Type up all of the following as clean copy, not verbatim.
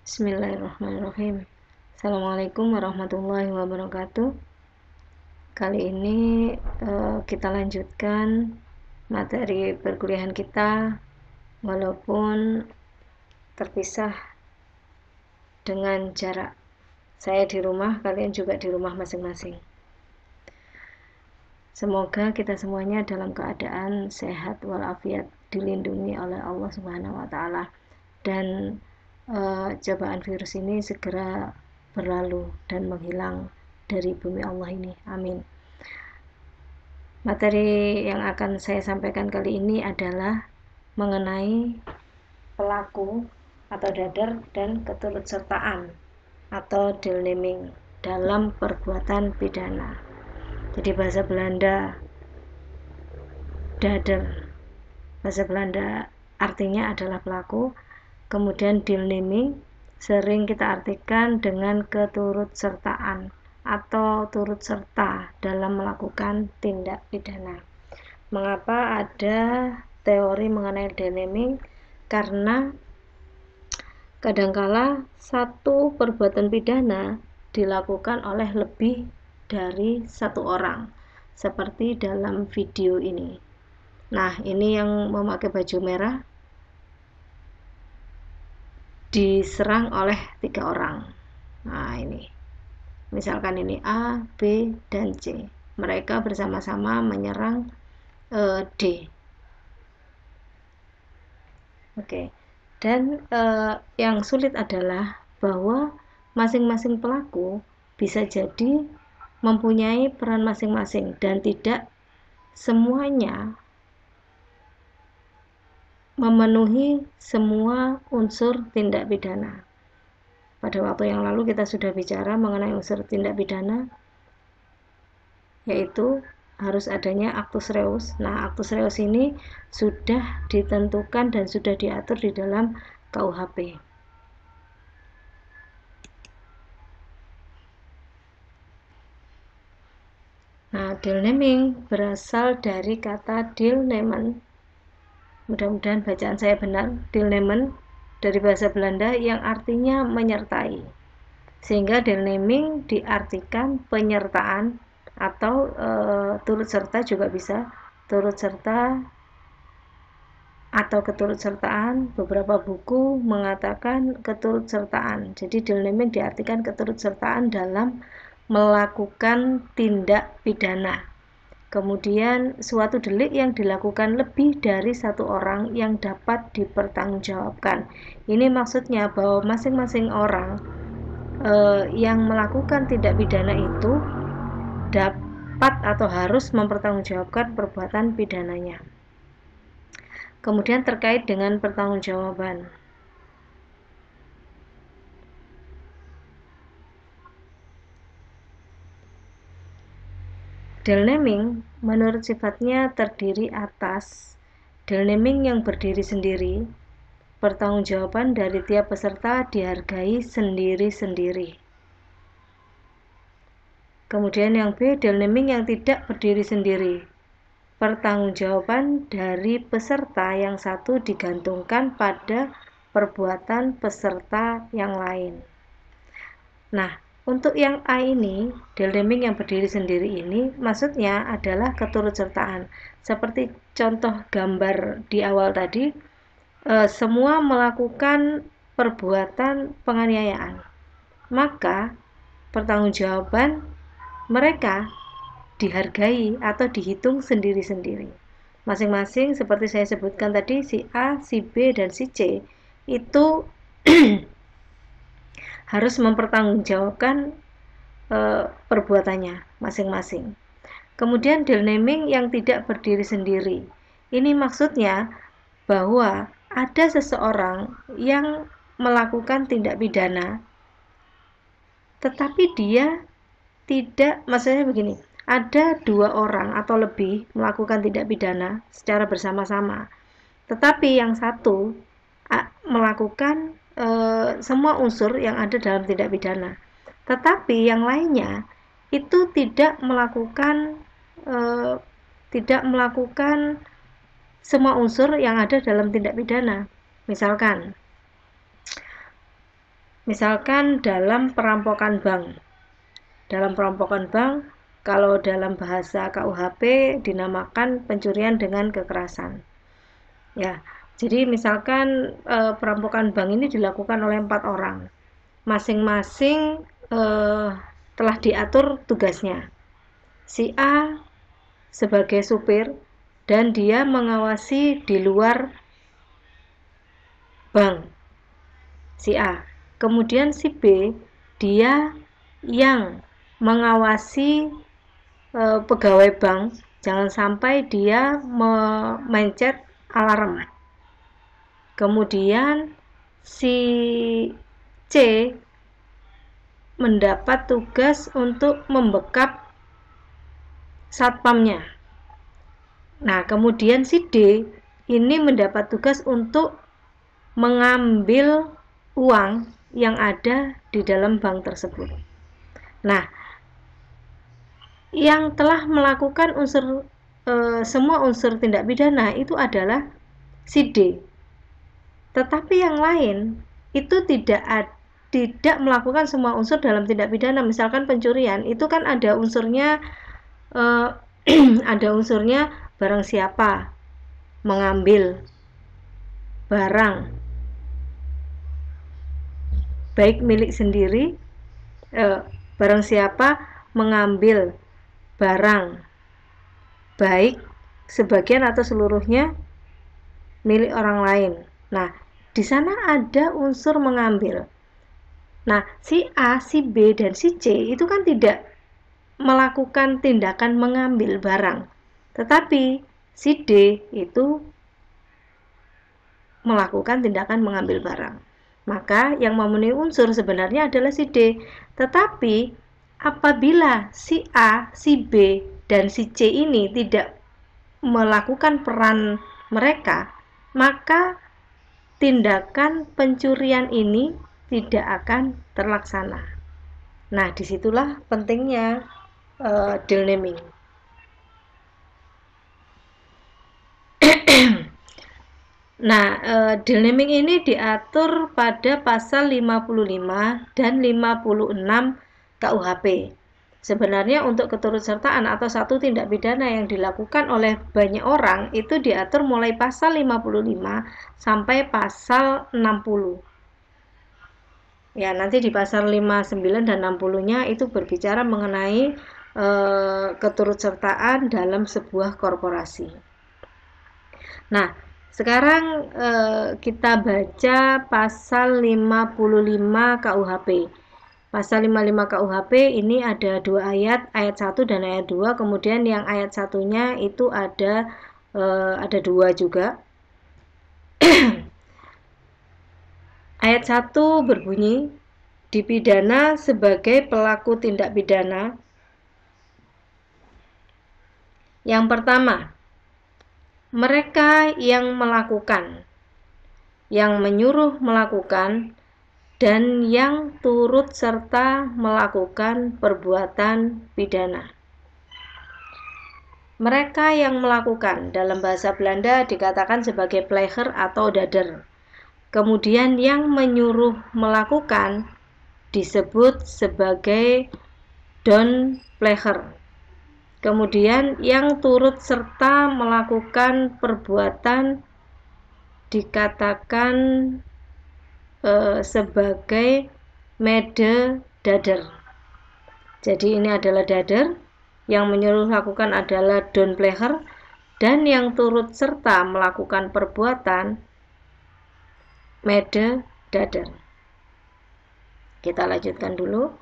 Bismillahirrahmanirrahim. Assalamualaikum warahmatullahi wabarakatuh. Kali ini kita lanjutkan materi perkuliahan kita walaupun terpisah dengan jarak. Saya di rumah, kalian juga di rumah masing-masing. Semoga kita semuanya dalam keadaan sehat walafiat, dilindungi oleh Allah Subhanahu wa taala, dan cobaan virus ini segera berlalu dan menghilang dari bumi Allah ini. Amin. Materi yang akan saya sampaikan kali ini adalah mengenai pelaku atau dader dan keturutsertaan atau deelneming dalam perbuatan pidana. Jadi bahasa Belanda dader, bahasa Belanda artinya adalah pelaku. Kemudian deelneming sering kita artikan dengan keturutsertaan atau turut serta dalam melakukan tindak pidana. Mengapa ada teori mengenai deelneming? Karena kadangkala satu perbuatan pidana dilakukan oleh lebih dari satu orang, seperti dalam video ini. Nah, ini yang memakai baju merah diserang oleh 3 orang. Nah, ini misalkan ini A, B, dan C. Mereka bersama-sama menyerang D. Oke. Dan yang sulit adalah bahwa masing-masing pelaku bisa jadi mempunyai peran masing-masing dan tidak semuanya memenuhi semua unsur tindak pidana. Pada waktu yang lalu kita sudah bicara mengenai unsur tindak pidana, yaitu harus adanya actus reus. Nah, actus reus ini sudah ditentukan dan sudah diatur di dalam KUHP. Nah, deelneming berasal dari kata deelnemen. Mudah-mudahan bacaan saya benar. Deelnemen dari bahasa Belanda yang artinya menyertai. Sehingga deelneming diartikan penyertaan atau turut serta juga bisa, turut serta atau keturutsertaan. Beberapa buku mengatakan keturutsertaan. Jadi deelneming diartikan keturutsertaan dalam melakukan tindak pidana. Kemudian suatu delik yang dilakukan lebih dari satu orang yang dapat dipertanggungjawabkan. Ini maksudnya bahwa masing-masing orang yang melakukan tindak pidana itu dapat atau harus mempertanggungjawabkan perbuatan pidananya. Kemudian terkait dengan pertanggungjawaban. Deelneming menurut sifatnya terdiri atas deelneming yang berdiri sendiri. Pertanggungjawaban dari tiap peserta dihargai sendiri-sendiri. Kemudian yang B, deelneming yang tidak berdiri sendiri. Pertanggungjawaban dari peserta yang satu digantungkan pada perbuatan peserta yang lain. Nah, untuk yang A ini, deelneming yang berdiri sendiri ini, maksudnya adalah keturutsertaan. Seperti contoh gambar di awal tadi, semua melakukan perbuatan penganiayaan. Maka, pertanggungjawaban mereka dihargai atau dihitung sendiri-sendiri. Masing-masing seperti saya sebutkan tadi, si A, si B, dan si C itu harus mempertanggungjawabkan perbuatannya masing-masing. Kemudian deelneming yang tidak berdiri sendiri. Ini maksudnya bahwa ada seseorang yang melakukan tindak pidana, tetapi dia tidak, maksudnya begini, ada 2 orang atau lebih melakukan tindak pidana secara bersama-sama, tetapi yang satu melakukan semua unsur yang ada dalam tindak pidana, tetapi yang lainnya itu tidak melakukan semua unsur yang ada dalam tindak pidana. Misalkan Misalkan dalam perampokan bank. Dalam perampokan bank, kalau dalam bahasa KUHP dinamakan pencurian dengan kekerasan. Ya, jadi misalkan perampokan bank ini dilakukan oleh 4 orang. Masing-masing telah diatur tugasnya. Si A sebagai supir dan dia mengawasi di luar bank, si A. Kemudian si B, dia yang mengawasi pegawai bank, jangan sampai dia memencet alarm. Kemudian si C mendapat tugas untuk membekap satpamnya. Nah, kemudian si D ini mendapat tugas untuk mengambil uang yang ada di dalam bank tersebut. Nah, yang telah melakukan semua unsur tindak pidana itu adalah si D. Tetapi yang lain itu tidak melakukan semua unsur dalam tindak pidana. Misalkan pencurian, itu kan ada unsurnya ada unsurnya barang siapa mengambil barang baik milik sendiri, barang siapa mengambil barang baik sebagian atau seluruhnya milik orang lain. Nah, di sana ada unsur mengambil. Nah, si A, si B, dan si C itu kan tidak melakukan tindakan mengambil barang, tetapi si D itu melakukan tindakan mengambil barang. Maka yang memenuhi unsur sebenarnya adalah si D. Tetapi apabila si A, si B, dan si C ini tidak melakukan peran mereka, maka tindakan pencurian ini tidak akan terlaksana. Nah, disitulah pentingnya deal naming. Nah, deal naming ini diatur pada pasal 55 dan 56 KUHP. Sebenarnya untuk keturutsertaan atau satu tindak pidana yang dilakukan oleh banyak orang itu diatur mulai pasal 55 sampai pasal 60. Ya, nanti di pasal 59 dan 60-nya itu berbicara mengenai keturutsertaan dalam sebuah korporasi. Nah, sekarang kita baca pasal 55 KUHP. Pasal 55 KUHP ini ada 2 ayat, ayat 1 dan ayat 2. Kemudian yang ayat 1-nya itu ada 2 juga. Ayat 1 berbunyi, dipidana sebagai pelaku tindak pidana. Yang pertama, mereka yang melakukan, yang menyuruh melakukan, dan yang turut serta melakukan perbuatan pidana. Mereka yang melakukan, dalam bahasa Belanda dikatakan sebagai pleger atau dader. Kemudian yang menyuruh melakukan disebut sebagai doonpleger. Kemudian yang turut serta melakukan perbuatan dikatakan sebagai mededader. Jadi ini adalah dader, yang menyuruh melakukan adalah doonpleger, dan yang turut serta melakukan perbuatan mededader. Kita lanjutkan dulu.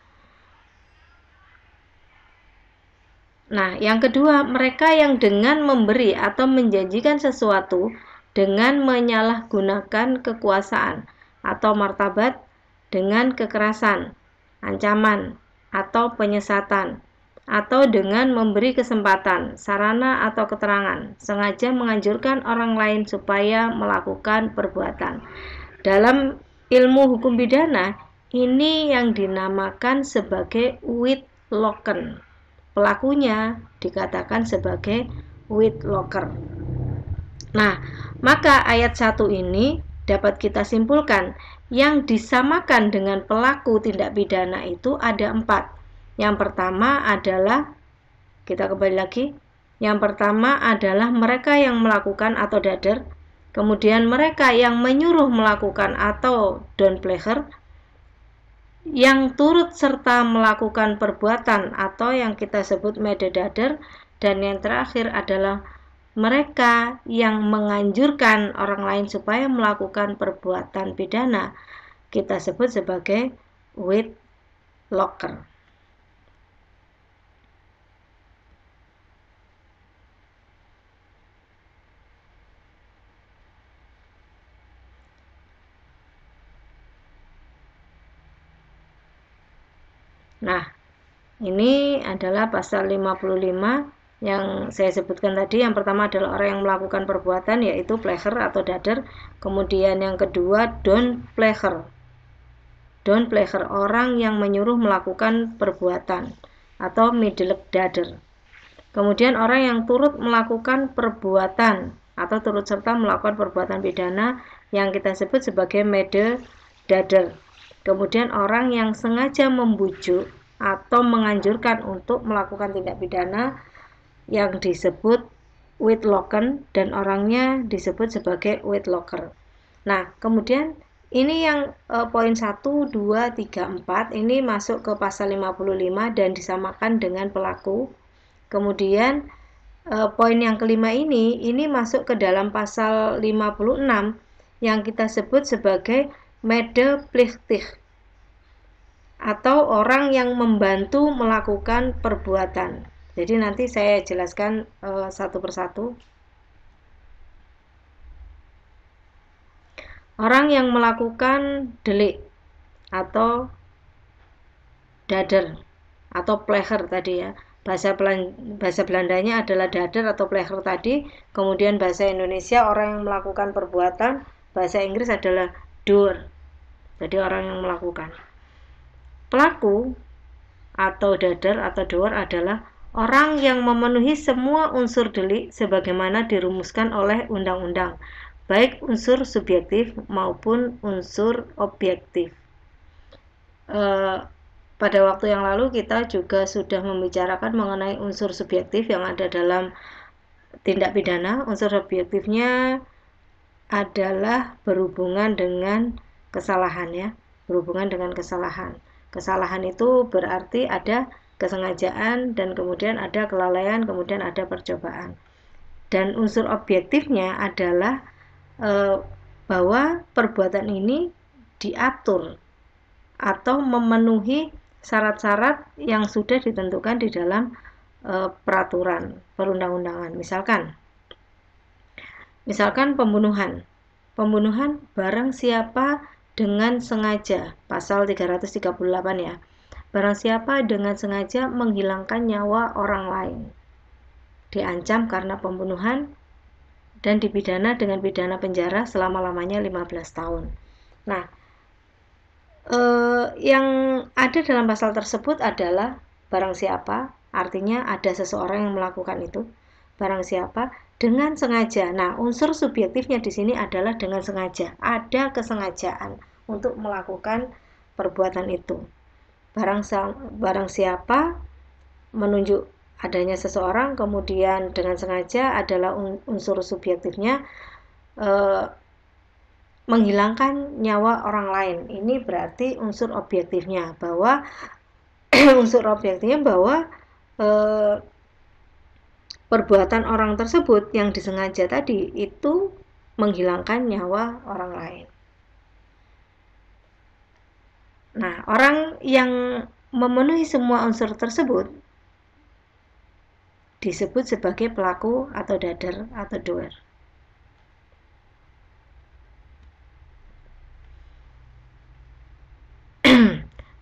Nah, yang kedua, mereka yang dengan memberi atau menjanjikan sesuatu dengan menyalahgunakan kekuasaan atau martabat dengan kekerasan, ancaman, atau penyesatan, atau dengan memberi kesempatan, sarana atau keterangan, sengaja menganjurkan orang lain supaya melakukan perbuatan. Dalam ilmu hukum pidana, ini yang dinamakan sebagai witloken. Pelakunya dikatakan sebagai witloker. Nah, maka ayat 1 ini dapat kita simpulkan yang disamakan dengan pelaku tindak pidana itu ada 4. Yang pertama adalah, kita kembali lagi, yang pertama adalah mereka yang melakukan atau dader, kemudian mereka yang menyuruh melakukan atau downplayer, yang turut serta melakukan perbuatan atau yang kita sebut mededader, dan yang terakhir adalah mereka yang menganjurkan orang lain supaya melakukan perbuatan pidana, kita sebut sebagai witlocker. Nah, ini adalah pasal 55 yang saya sebutkan tadi. Yang pertama adalah orang yang melakukan perbuatan, yaitu player atau dader. Kemudian yang kedua, downplayer. Downplayer, orang yang menyuruh melakukan perbuatan, atau middledader. Kemudian orang yang turut melakukan perbuatan atau turut serta melakukan perbuatan pidana yang kita sebut sebagai mededader. Kemudian orang yang sengaja membujuk atau menganjurkan untuk melakukan tindak pidana yang disebut witlocken, dan orangnya disebut sebagai witlocker. Nah, kemudian ini yang poin 1, 2, 3, 4 ini masuk ke pasal 55 dan disamakan dengan pelaku. Kemudian poin yang kelima ini masuk ke dalam pasal 56 yang kita sebut sebagai medeplichtig, atau orang yang membantu melakukan perbuatan. Jadi nanti saya jelaskan satu persatu. Orang yang melakukan delik atau dader atau pleger tadi ya. Bahasa Belandanya adalah dader atau pleger tadi. Kemudian bahasa Indonesia orang yang melakukan perbuatan. Bahasa Inggris adalah doer. Jadi orang yang melakukan. Pelaku atau dader atau doer adalah orang yang memenuhi semua unsur delik sebagaimana dirumuskan oleh undang-undang, baik unsur subjektif maupun unsur objektif. Pada waktu yang lalu kita juga sudah membicarakan mengenai unsur subjektif yang ada dalam tindak pidana. Unsur objektifnya adalah berhubungan dengan kesalahan ya, berhubungan dengan kesalahan. Kesalahan itu berarti ada kesengajaan dan kemudian ada kelalaian, kemudian ada percobaan. Dan unsur objektifnya adalah bahwa perbuatan ini diatur atau memenuhi syarat-syarat yang sudah ditentukan di dalam peraturan perundang-undangan. Misalkan pembunuhan barang siapa dengan sengaja, pasal 338 ya. Barang siapa dengan sengaja menghilangkan nyawa orang lain, diancam karena pembunuhan dan dipidana dengan pidana penjara selama-lamanya 15 tahun. Nah, yang ada dalam pasal tersebut adalah barang siapa, artinya ada seseorang yang melakukan itu, barang siapa dengan sengaja. Nah, unsur subjektifnya di sini adalah dengan sengaja. Ada kesengajaan untuk melakukan perbuatan itu. Barang siapa menunjuk adanya seseorang, kemudian dengan sengaja adalah unsur subjektifnya menghilangkan nyawa orang lain. Ini berarti unsur objektifnya bahwa perbuatan orang tersebut yang disengaja tadi itu menghilangkan nyawa orang lain. Nah, orang yang memenuhi semua unsur tersebut disebut sebagai pelaku atau dader atau doer.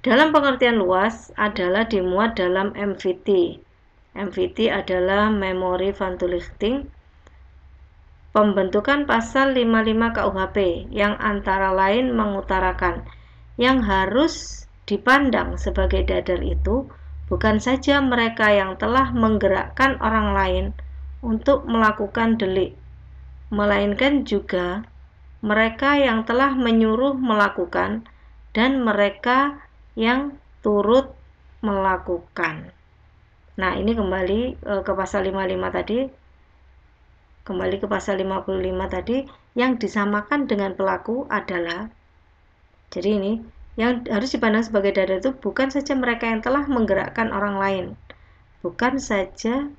Dalam pengertian luas adalah dimuat dalam MVT. MVT adalah Memory Verpflichting, pembentukan pasal 55 KUHP yang antara lain mengutarakan yang harus dipandang sebagai dader itu bukan saja mereka yang telah menggerakkan orang lain untuk melakukan delik, melainkan juga mereka yang telah menyuruh melakukan, dan mereka yang turut melakukan. Nah, ini kembali ke pasal 55 tadi. Kembali ke pasal 55 tadi, yang disamakan dengan pelaku adalah, jadi ini yang harus dipandang sebagai dadar itu bukan saja mereka yang telah menggerakkan orang lain, bukan saja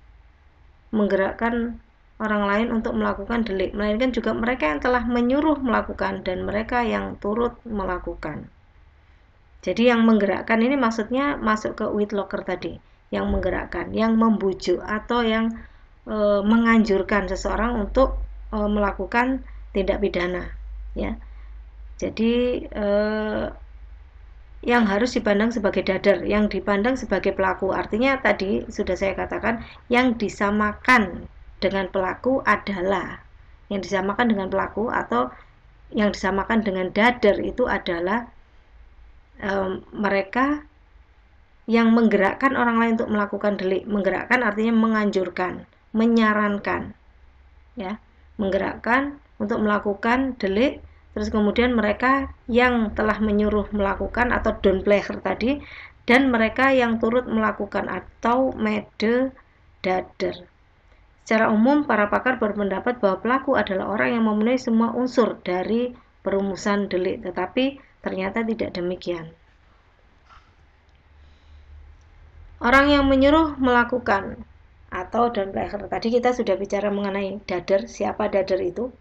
menggerakkan orang lain untuk melakukan delik, melainkan juga mereka yang telah menyuruh melakukan dan mereka yang turut melakukan. Jadi yang menggerakkan ini maksudnya masuk ke Whittaker tadi, yang menggerakkan, yang membujuk atau yang menganjurkan seseorang untuk melakukan tindak pidana, ya. Jadi yang harus dipandang sebagai dadar, yang dipandang sebagai pelaku, artinya tadi sudah saya katakan, yang disamakan dengan pelaku adalah, yang disamakan dengan pelaku atau yang disamakan dengan dadar itu adalah mereka yang menggerakkan orang lain untuk melakukan delik. Menggerakkan artinya menganjurkan, menyarankan, ya, menggerakkan untuk melakukan delik. Terus kemudian mereka yang telah menyuruh melakukan atau downplayer tadi, dan mereka yang turut melakukan atau mededadar. Secara umum para pakar berpendapat bahwa pelaku adalah orang yang memenuhi semua unsur dari perumusan delik, tetapi ternyata tidak demikian. Orang yang menyuruh melakukan atau downplayer, tadi kita sudah bicara mengenai dadar, siapa dadar itu,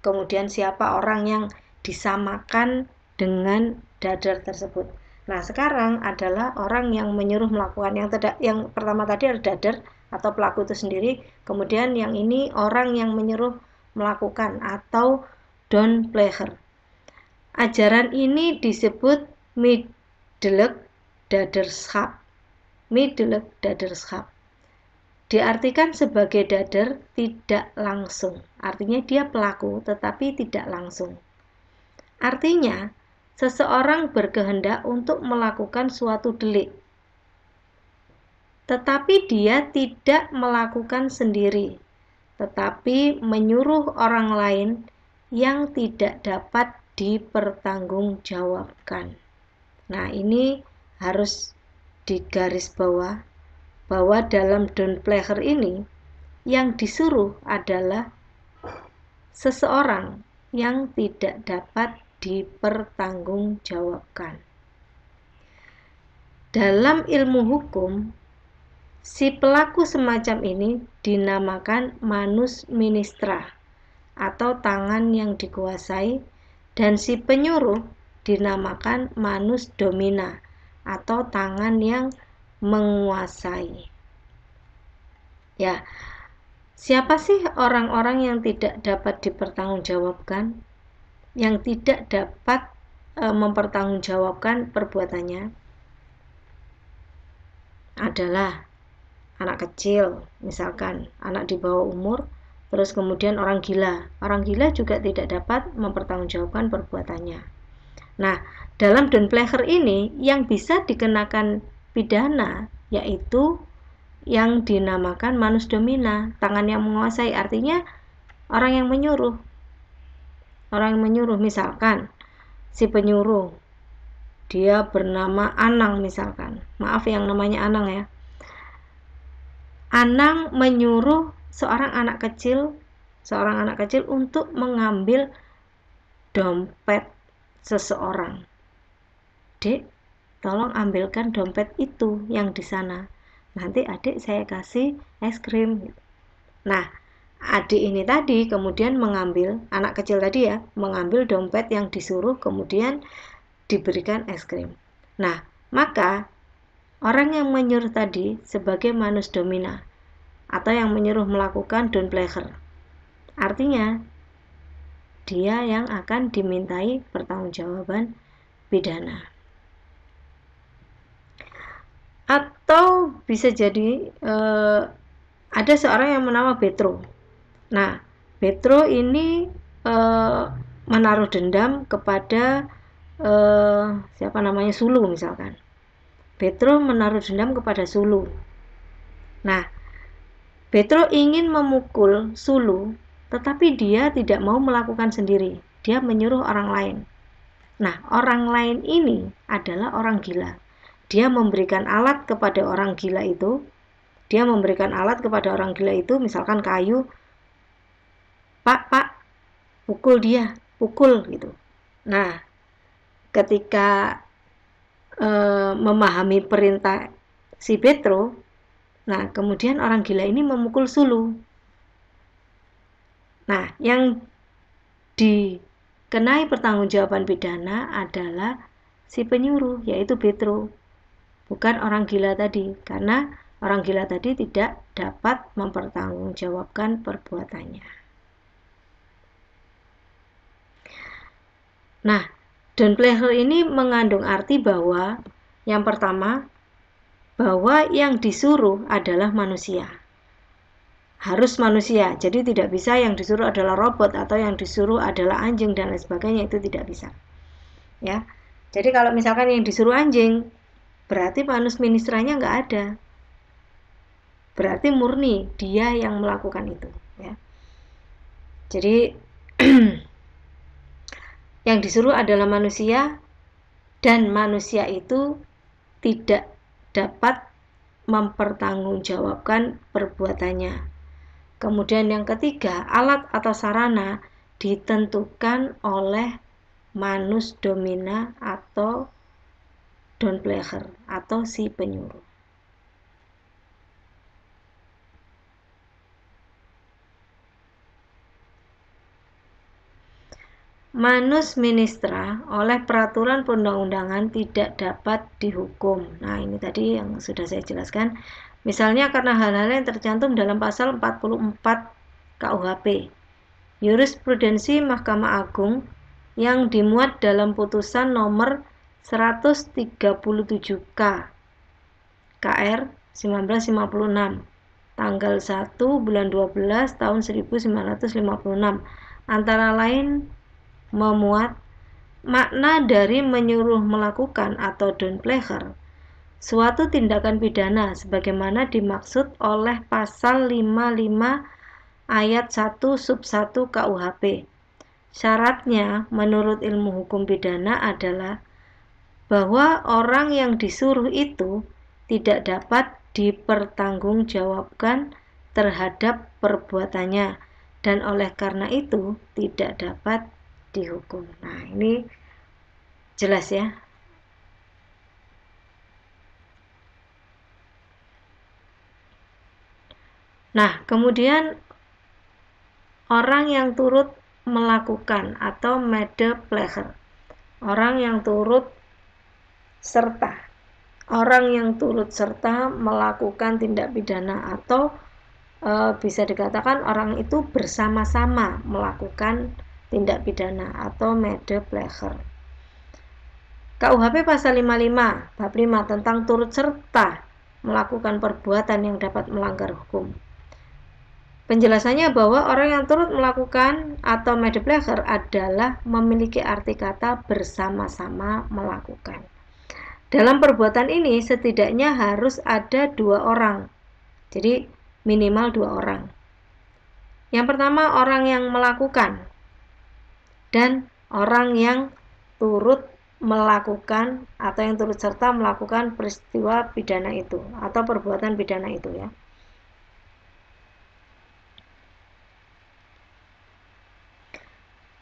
kemudian siapa orang yang disamakan dengan dadar tersebut. Nah, sekarang adalah orang yang menyuruh melakukan. Yang pertama tadi ada dadar atau pelaku itu sendiri, kemudian yang ini orang yang menyuruh melakukan atau downplayer. Ajaran ini disebut middellijk daderschap. Middellijk daderschap diartikan sebagai dadar tidak langsung. Artinya dia pelaku tetapi tidak langsung. Artinya seseorang berkehendak untuk melakukan suatu delik, tetapi dia tidak melakukan sendiri, tetapi menyuruh orang lain yang tidak dapat dipertanggungjawabkan. Nah, ini harus digarisbawah bahwa dalam downplayer ini yang disuruh adalah seseorang yang tidak dapat dipertanggungjawabkan. Dalam ilmu hukum, si pelaku semacam ini dinamakan manus ministra atau tangan yang dikuasai, dan si penyuruh dinamakan manus domina atau tangan yang menguasai. Ya, siapa sih orang-orang yang tidak dapat dipertanggungjawabkan, yang tidak dapat mempertanggungjawabkan perbuatannya? Adalah anak kecil, misalkan anak di bawah umur, terus kemudian orang gila. Orang gila juga tidak dapat mempertanggungjawabkan perbuatannya. Nah, dalam downplayer ini yang bisa dikenakan pidana yaitu yang dinamakan manus domina, tangan yang menguasai, artinya orang yang menyuruh. Orang yang menyuruh, misalkan si penyuruh dia bernama Anang misalkan. Maaf yang namanya Anang ya. Anang menyuruh seorang anak kecil untuk mengambil dompet seseorang. Dek, tolong ambilkan dompet itu yang di sana. Nanti adik saya kasih es krim. Nah, adik ini tadi kemudian mengambil, anak kecil tadi ya, mengambil dompet yang disuruh kemudian diberikan es krim. Nah, maka orang yang menyuruh tadi sebagai manus domina atau yang menyuruh melakukan downplayer. Artinya dia yang akan dimintai pertanggungjawaban pidana. Atau bisa jadi ada seorang yang bernama Petro. Nah, Petro ini menaruh dendam kepada Sulu misalkan. Petro menaruh dendam kepada Sulu. Nah, Petro ingin memukul Sulu, tetapi dia tidak mau melakukan sendiri. dia menyuruh orang lain. Nah, orang lain ini adalah orang gila. Dia memberikan alat kepada orang gila itu. Misalkan kayu. Pak, pukul dia, pukul gitu. Nah, ketika memahami perintah si Petro, nah kemudian orang gila ini memukul Sulu. Nah, yang dikenai pertanggungjawaban pidana adalah si penyuruh, yaitu Petro, bukan orang gila tadi, karena orang gila tadi tidak dapat mempertanggungjawabkan perbuatannya. Nah, Don Pleasure ini mengandung arti bahwa yang pertama, bahwa yang disuruh adalah manusia. Harus manusia, jadi tidak bisa yang disuruh adalah robot atau yang disuruh adalah anjing dan lain sebagainya, itu tidak bisa. Ya, jadi kalau misalkan yang disuruh anjing, berarti manus ministranya nggak ada. Berarti murni dia yang melakukan itu. Ya. Jadi yang disuruh adalah manusia dan manusia itu tidak dapat mempertanggungjawabkan perbuatannya. Kemudian yang ketiga, alat atau sarana ditentukan oleh manus domina atau Don Pleasure atau si penyuruh. Manus ministra oleh peraturan perundang-undangan tidak dapat dihukum. Nah, ini tadi yang sudah saya jelaskan. Misalnya karena hal-hal yang tercantum dalam pasal 44 KUHP. Jurisprudensi Mahkamah Agung yang dimuat dalam putusan nomor 137K KR 1956 tanggal 1 bulan 12 tahun 1956 antara lain memuat makna dari menyuruh melakukan atau Don Pleasure suatu tindakan pidana sebagaimana dimaksud oleh pasal 55 ayat 1 sub 1 KUHP. Syaratnya menurut ilmu hukum pidana adalah bahwa orang yang disuruh itu tidak dapat dipertanggungjawabkan terhadap perbuatannya dan oleh karena itu tidak dapat dihukum. Nah, ini jelas ya. Nah, kemudian orang yang turut melakukan atau made pleasure. Orang yang turut serta. Orang yang turut serta melakukan tindak pidana atau bisa dikatakan orang itu bersama-sama melakukan tindak pidana atau made pleasure. KUHP pasal 55 bab 5 tentang turut serta melakukan perbuatan yang dapat melanggar hukum. Penjelasannya bahwa orang yang turut melakukan atau made pleasure adalah memiliki arti kata bersama-sama melakukan. Dalam perbuatan ini setidaknya harus ada 2 orang. Jadi minimal 2 orang. Yang pertama orang yang melakukan dan orang yang turut melakukan atau yang turut serta melakukan peristiwa pidana itu atau perbuatan pidana itu ya.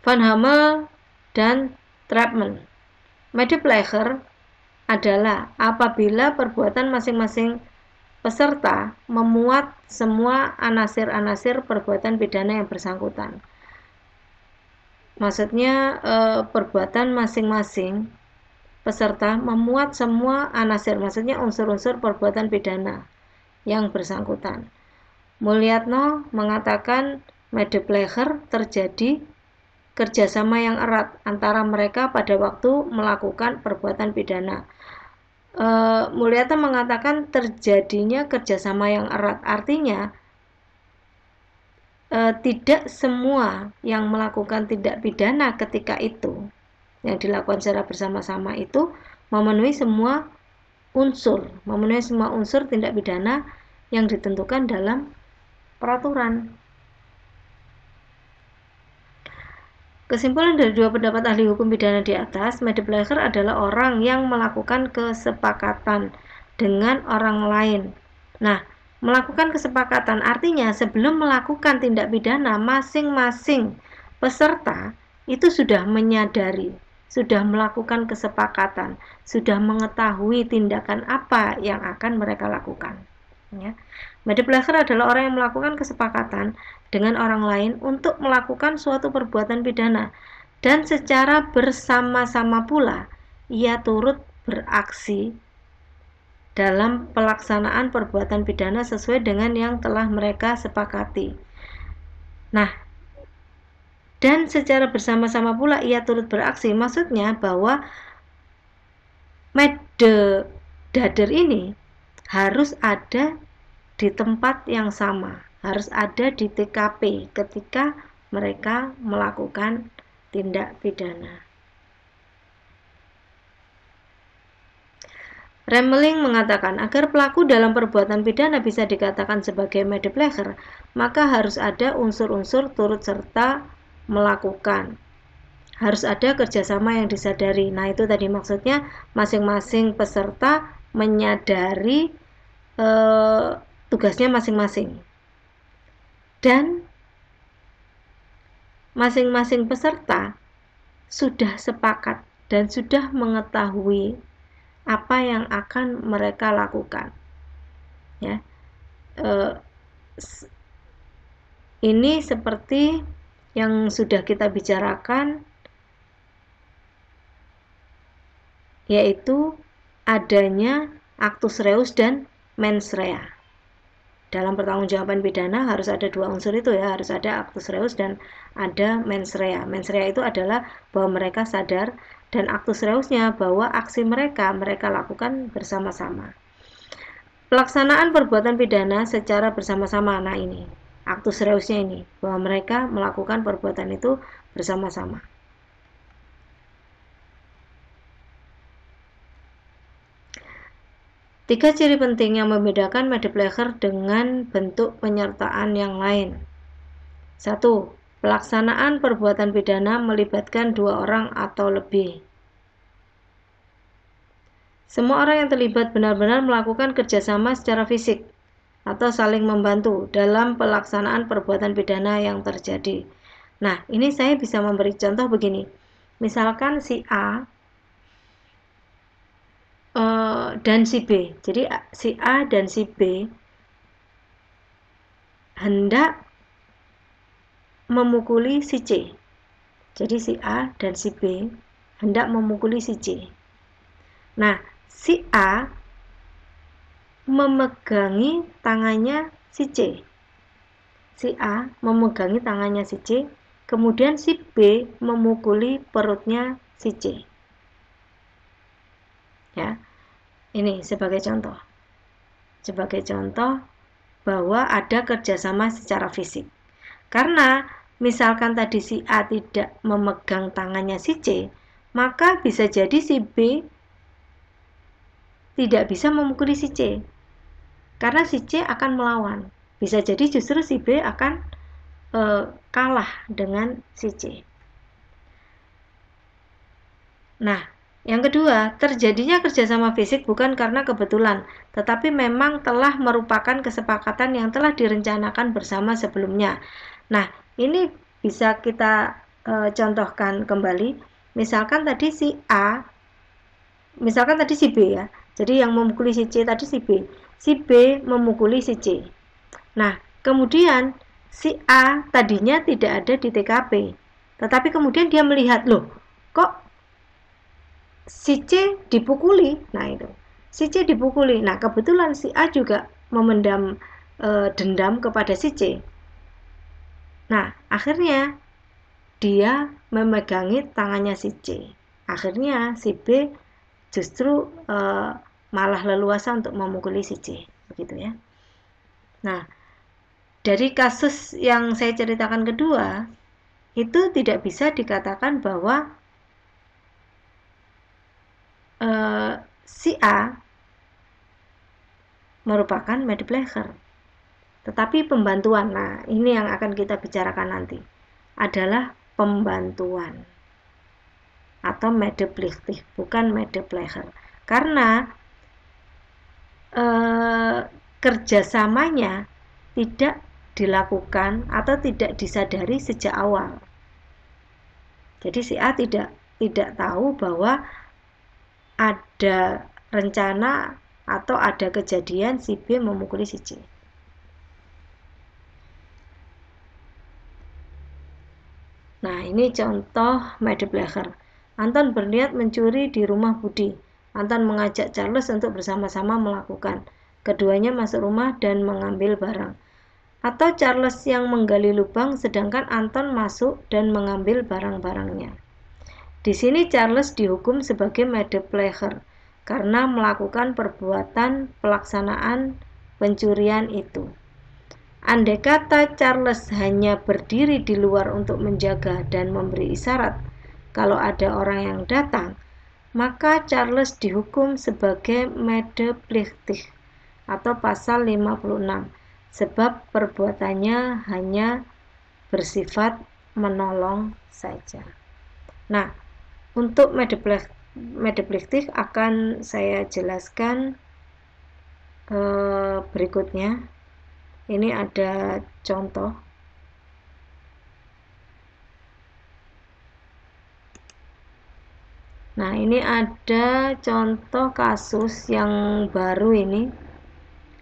Van Hammel dan Trapman. Made pleasure adalah apabila perbuatan masing-masing peserta memuat semua anasir-anasir perbuatan pidana yang bersangkutan. Maksudnya perbuatan masing-masing peserta memuat semua anasir, maksudnya unsur-unsur perbuatan pidana yang bersangkutan. Mulyatno mengatakan made pleasure terjadi kerjasama yang erat antara mereka pada waktu melakukan perbuatan pidana. Mulyatno mengatakan terjadinya kerjasama yang erat, artinya tidak semua yang melakukan tindak pidana ketika itu yang dilakukan secara bersama-sama itu memenuhi semua unsur tindak pidana yang ditentukan dalam peraturan. Kesimpulan dari dua pendapat ahli hukum pidana di atas, medepleger adalah orang yang melakukan kesepakatan dengan orang lain. Nah, melakukan kesepakatan artinya sebelum melakukan tindak pidana, masing-masing peserta itu sudah menyadari, sudah melakukan kesepakatan, sudah mengetahui tindakan apa yang akan mereka lakukan. Ya. Medepleger adalah orang yang melakukan kesepakatan dengan orang lain untuk melakukan suatu perbuatan pidana, dan secara bersama-sama pula ia turut beraksi dalam pelaksanaan perbuatan pidana sesuai dengan yang telah mereka sepakati. Nah, dan secara bersama-sama pula ia turut beraksi, maksudnya bahwa meddader ini harus ada di tempat yang sama, harus ada di TKP ketika mereka melakukan tindak pidana. Remeling mengatakan, agar pelaku dalam perbuatan pidana bisa dikatakan sebagai medepleger, maka harus ada unsur-unsur turut serta melakukan. Harus ada kerjasama yang disadari. Nah, itu tadi maksudnya masing-masing peserta menyadari tugasnya masing-masing. Dan masing-masing peserta sudah sepakat dan sudah mengetahui apa yang akan mereka lakukan. Ya, ini seperti yang sudah kita bicarakan, yaitu adanya actus reus dan mens rea. Dalam pertanggungjawaban pidana harus ada dua unsur itu ya, harus ada actus reus dan ada mens rea. Mens rea itu adalah bahwa mereka sadar, dan actus reusnya bahwa aksi mereka lakukan bersama-sama. Pelaksanaan perbuatan pidana secara bersama-sama. Nah, ini actus reusnya ini, bahwa mereka melakukan perbuatan itu bersama-sama. Tiga ciri penting yang membedakan medepleger dengan bentuk penyertaan yang lain. 1. Pelaksanaan perbuatan pidana melibatkan dua orang atau lebih. Semua orang yang terlibat benar-benar melakukan kerjasama secara fisik atau saling membantu dalam pelaksanaan perbuatan pidana yang terjadi. Nah, ini saya bisa memberi contoh begini. Misalkan si A dan si B. Jadi si A dan si B hendak memukuli si C. Jadi si A dan si B hendak memukuli si C. Nah, si A memegangi tangannya si C. Si A memegangi tangannya si C, kemudian si B memukuli perutnya si C. Ya, ini sebagai contoh. Sebagai contoh bahwa ada kerjasama secara fisik. Karena misalkan tadi si A tidak memegang tangannya si C, maka bisa jadi si B tidak bisa memukuli si C. Karena si C akan melawan. Bisa jadi justru si B akan kalah dengan si C. Nah, yang kedua, terjadinya kerjasama fisik bukan karena kebetulan, tetapi memang telah merupakan kesepakatan yang telah direncanakan bersama sebelumnya. Nah, ini bisa kita contohkan kembali. Misalkan tadi si A, misalkan tadi si B ya. Jadi yang memukuli si C tadi si B. Si B memukuli si C. Nah, kemudian si A tadinya tidak ada di TKP. Tetapi kemudian dia melihat, loh, kok si C dipukuli. Nah, itu. Si C dipukuli. Nah, kebetulan si A juga memendam dendam kepada si C. Nah, akhirnya dia memegangi tangannya si C. Akhirnya si B justru malah leluasa untuk memukuli si C, begitu ya. Nah, dari kasus yang saya ceritakan kedua, itu tidak bisa dikatakan bahwa si A merupakan medepleger. Tetapi pembantuan, nah ini yang akan kita bicarakan nanti, adalah pembantuan atau medeplichtig, bukan medepleger. Karena kerjasamanya tidak dilakukan atau tidak disadari sejak awal. Jadi si A tidak tahu bahwa ada rencana atau ada kejadian si B memukuli si C. Nah, ini contoh medepleger. Anton berniat mencuri di rumah Budi. Anton mengajak Charles untuk bersama-sama melakukan. Keduanya masuk rumah dan mengambil barang. Atau Charles yang menggali lubang sedangkan Anton masuk dan mengambil barang-barangnya. Di sini Charles dihukum sebagai medepleger karena melakukan perbuatan pelaksanaan pencurian itu. Andai kata Charles hanya berdiri di luar untuk menjaga dan memberi isyarat kalau ada orang yang datang, maka Charles dihukum sebagai medeplichtig atau pasal 56 sebab perbuatannya hanya bersifat menolong saja. Nah, untuk medeplichtig akan saya jelaskan berikutnya. Ini ada contoh. Nah, ini ada contoh kasus yang baru ini.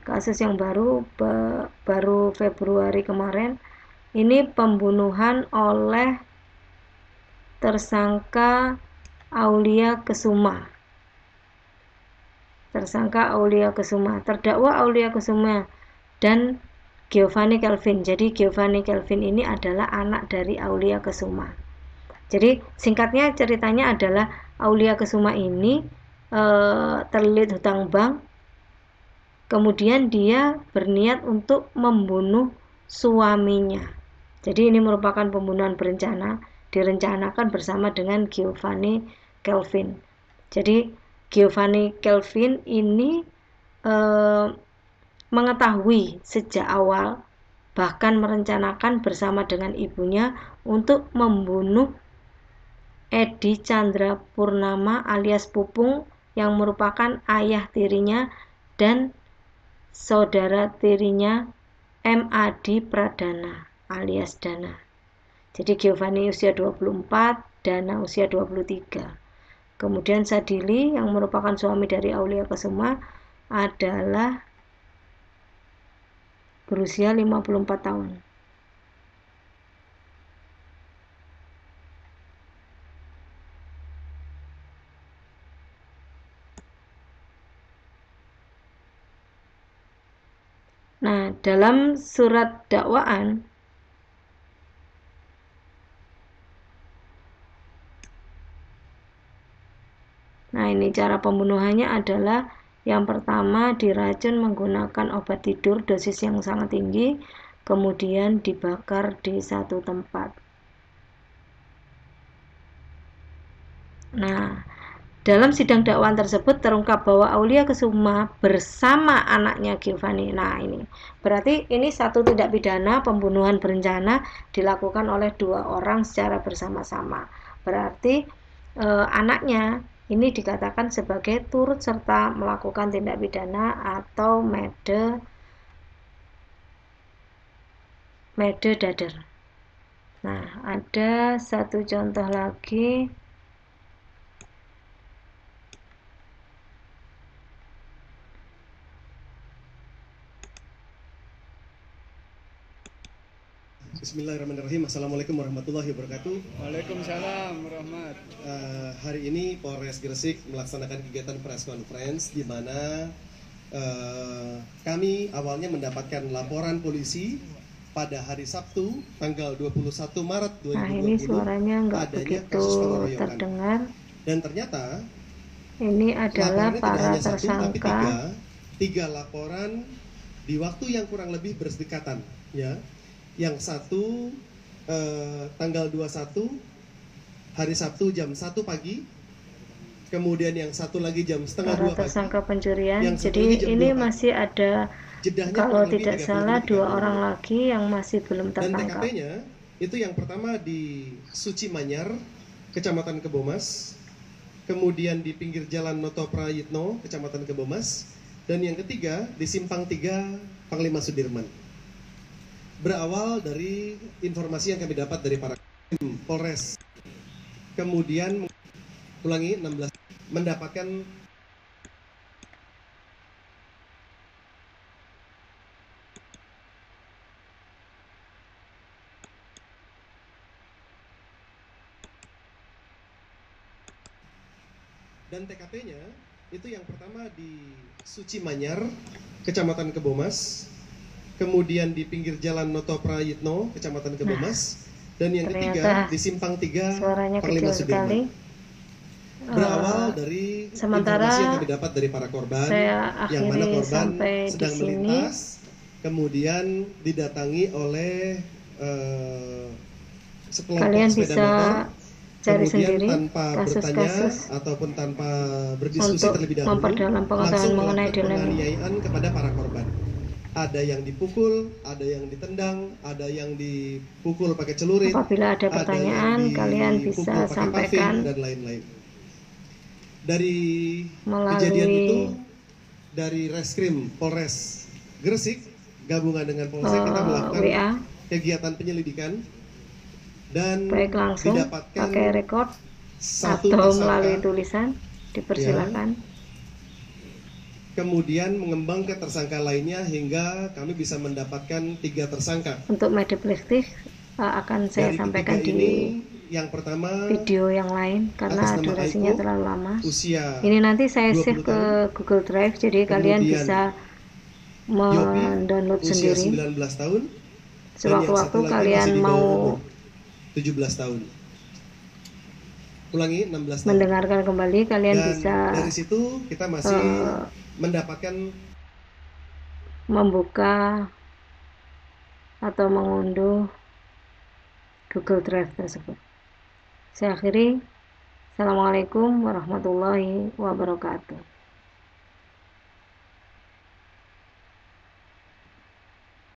Kasus yang baru Februari kemarin. Ini pembunuhan oleh tersangka Aulia Kesuma. Terdakwa Aulia Kesuma dan Giovanni Calvin. Jadi Giovanni Calvin ini adalah anak dari Aulia Kesuma. Jadi singkatnya ceritanya adalah Aulia Kesuma ini terlilit hutang bank. Kemudian dia berniat untuk membunuh suaminya. Jadi ini merupakan pembunuhan berencana, direncanakan bersama dengan Giovanni Calvin. Jadi Giovanni Calvin ini mengetahui sejak awal, bahkan merencanakan bersama dengan ibunya untuk membunuh Edi Chandra Purnama alias Pupung yang merupakan ayah tirinya dan saudara tirinya M.Adi Pradana alias Dana. Jadi Giovanni usia 24, Dana usia 23. Kemudian Sadili yang merupakan suami dari Aulia Kesuma adalah berusia 54 tahun. Nah, dalam surat dakwaan ini cara pembunuhannya adalah yang pertama diracun menggunakan obat tidur dosis yang sangat tinggi, kemudian dibakar di satu tempat. Nah, dalam sidang dakwaan tersebut terungkap bahwa Aulia Kesuma bersama anaknya Giovanni. Nah, ini berarti ini satu tindak pidana pembunuhan berencana dilakukan oleh dua orang secara bersama-sama. Berarti anaknya ini dikatakan sebagai turut serta melakukan tindak pidana atau mededader. Nah, ada satu contoh lagi. Bismillahirrahmanirrahim. Assalamualaikum warahmatullahi wabarakatuh. Waalaikumsalam warahmat. Hari ini Polres Gresik melaksanakan kegiatan press conference di mana kami awalnya mendapatkan laporan polisi pada hari Sabtu tanggal 21 Maret 2020. Nah, ini suaranya nggak begitu terdengar. Dan ternyata ini adalah para satu, tersangka. Tiga laporan di waktu yang kurang lebih berdekatan, ya. Yang satu tanggal 21 hari Sabtu jam 1 pagi, kemudian yang satu lagi jam setengah 2 pagi. Tersangka pencurian. Jadi ini masih ada, jedahnya kalau tidak salah, 2 orang lagi yang masih belum tertangkap. Dan TKP-nya Itu yang pertama di Suci Manyar, Kecamatan Kebomas, kemudian di pinggir jalan Noto Prayitno, Kecamatan Kebomas, dan yang ketiga di Simpang 3, Panglima Sudirman. Berawal dari informasi yang kami dapat dari para Polres, kemudian ulangi 16 mendapatkan dan TKP-nya itu yang pertama di Suci Manyar, Kecamatan Kebomas, kemudian di pinggir jalan Noto Prayitno, Kecamatan Kebomas, dan yang ketiga di Simpang 3, Panglima Sudirman. Berawal dari informasi yang kami dapat dari para korban, yang mana korban sedang melintas, kemudian didatangi oleh sekelompok sepeda motor, kemudian tanpa bertanya ataupun tanpa berdiskusi terlebih dahulu, langsung melakukan penganiayaan kepada para korban. Ada yang dipukul, ada yang ditendang, ada yang dipukul pakai celurit, apabila ada pertanyaan kalian bisa sampaikan dan lain-lain. Dari kejadian itu, dari Reskrim Polres Gresik gabungan dengan Polsek kita melakukan kegiatan penyelidikan dan langsung didapatkan pakai rekod satu atau tersangka, melalui tulisan dipersilakan. Kemudian mengembang ke tersangka lainnya hingga kami bisa mendapatkan 3 tersangka. Untuk mediplastik akan saya dari sampaikan di ini, yang pertama video yang lain karena durasinya terlalu lama. Ini nanti saya save ke Google Drive, jadi kalian bisa mendownload sendiri. 19 tahun. Sewaktu-waktu kalian mau 17 tahun. Ulangi 16 tahun. Mendengarkan kembali kalian dan bisa dari situ kita masih mendapatkan membuka atau mengunduh Google Drive tersebut. Saya akhiri. Assalamualaikum warahmatullahi wabarakatuh.